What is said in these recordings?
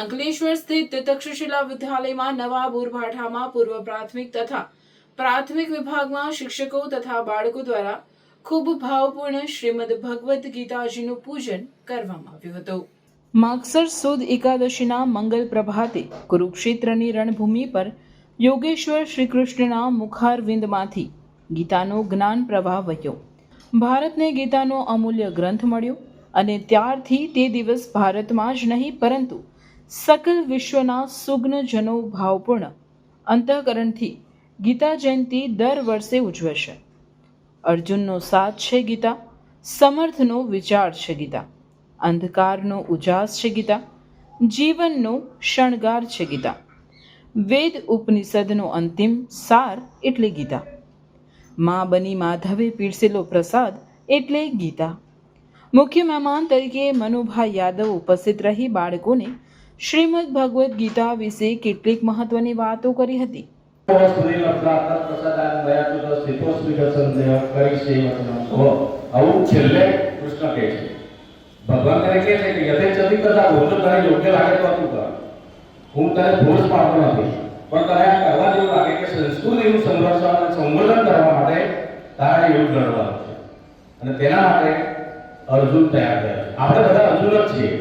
અંકલેશ્વર સ્થિત તક્ષશિલા વિદ્યાલયમાં નવા બોરભાઠામાં પૂર્વ પ્રાથમિક તથા પ્રાથમિક વિભાગમાં શિક્ષકો તથા બાળકો દ્વારા ખૂબ ભાવપૂર્ણ શ્રીમદ ભગવદ્ ગીતાજીનું પૂજન કરવામાં આવ્યું હતું. માગસર સુદ એકાદશીના મંગલ પ્રભાતે કુરુક્ષેત્રની રણભૂમિ પર યોગેશ્વર શ્રી કૃષ્ણના મુખારવિંદમાંથી ગીતાનો જ્ઞાન પ્રવાહ વહ્યો. ભારતને ગીતાનો અમૂલ્ય ગ્રંથ મળ્યો અને ત્યારથી તે દિવસ ભારતમાં જ નહીં પરંતુ સકલ વિશ્વના સુગ્નજનો ભાવપૂર્ણ અંતઃકરણથી ગીતા જયંતિ દર વર્ષે ઉજવે છે. અર્જુનનો સાથ છે ગીતા, સમર્થનો વિચાર છે ગીતા, અંધકારનો ઉજાસ છે ગીતા, જીવનનો શણગાર છે ગીતા, વેદ ઉપનિષદનો અંતિમ સાર એટલે ગીતા, મા બની માધવે પીરસેલો પ્રસાદ એટલે ગીતા. મુખ્ય મહેમાન તરીકે મનુભાઈ યાદવ ઉપસ્થિત રહી બાળકોને શ્રીમદ ભગવદ્ ગીતા વિશે કેટલીક મહત્વની વાતો કરી હતી. આવું છેલ્લે કૃષ્ણ કહે છે. ભગવાન તને કહે છે કે યથેચ્છતિ કરતા ભોજન તને યોગ્ય લાગે તો તું કર. હું તને ફોર્સ પાડતો નથી, પણ તને આ કરવા જેવું લાગે કે સંસ્કૃતિનું સંરક્ષણ અને સંવર્ધન કરવા માટે તારે યુદ્ધ લડવાનું છે અને તેના માટે અર્જુન તૈયાર થયા છે. આપણે બધા અર્જુન જ છીએ.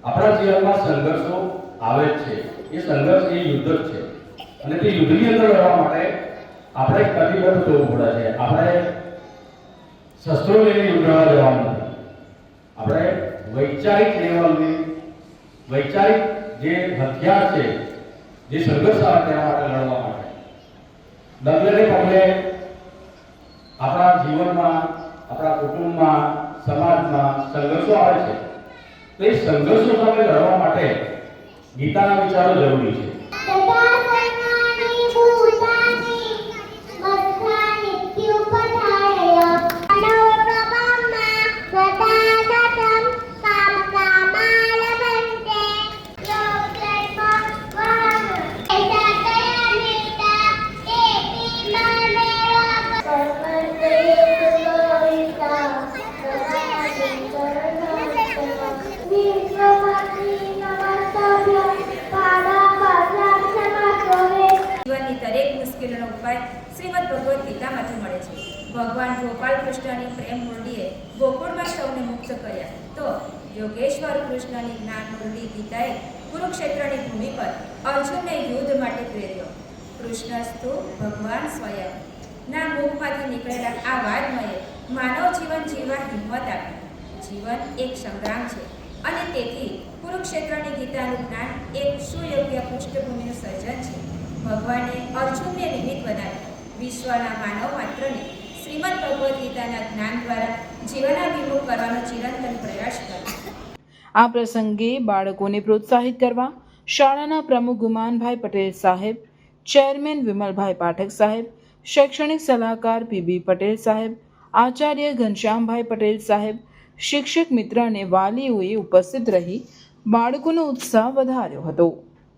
આપણા જીવનમાં સંઘર્ષો આવે જ છે. એ સંઘર્ષ એ યુદ્ધ જ છે અને તે યુદ્ધની અંદર લડવા માટે આપણે કટિબદ્ધ થવું પડે છે. આપણે શસ્ત્રો લઈને યુદ્ધ લડવા જવાનું નથી. આપણે વૈચારિક લેવલની વૈચારિક જે હથિયાર છે, જે સંઘર્ષ આવે તેના માટે લડવા માટે ડગલે પગલે આપણા જીવનમાં, આપણા કુટુંબમાં, સમાજમાં સંઘર્ષો આવે છે. તો એ સંઘર્ષો સામે લડવા માટે ગીતાના વિચારો જરૂરી છે. દરેક મુશ્કેલીનો ઉપાય શ્રીમદ ભગવદ્ ગીતામાંથી મળે છે. ભગવાન ગોપાલ કૃષ્ણની પ્રેમ મૂર્તિએ ગોકુળમાં સૌને મુક્ત કર્યા, તો યોગેશ્વર કૃષ્ણની જ્ઞાન મૂર્તિ ગીતાએ કુરુક્ષેત્રની ભૂમિ પર અર્જુનને યુદ્ધ માટે પ્રેર્યો. કૃષ્ણસ્તુ ભગવાન સ્વયં ના મુખમાંથી નીકળેલા આ વાદમયે માનવ જીવન જીવવા હિંમત આપી. જીવન એક સંગ્રામ છે અને તેથી કુરુક્ષેત્રની ગીતાનું જ્ઞાન એક સુયોગ્ય પૃષ્ઠભૂમિનું સર્જન છે. ભગવાને અર્જુનને નિમિત્ત બનાવી વિશ્વના માનવ માત્રને શ્રીમદ ભગવદ્ ગીતાના જ્ઞાન દ્વારા જીવનાભિમુખ કરવાનો ચિરંતન પ્રયાસ કર્યો. આ પ્રસંગે બાળકોને પ્રોત્સાહિત કરવા શાળાના પ્રમુખ ગુમાનભાઈ પટેલ સાહેબ, ચેરમેન વિમલભાઈ પાઠક સાહેબ, શૈક્ષણિક સલાહકાર પીબી પટેલ સાહેબ, આચાર્ય ઘનશ્યામભાઈ પટેલ સાહેબ, શિક્ષક મિત્ર અને વાલીઓએ ઉપસ્થિત રહી બાળકોનો ઉત્સાહ વધાર્યો હતો.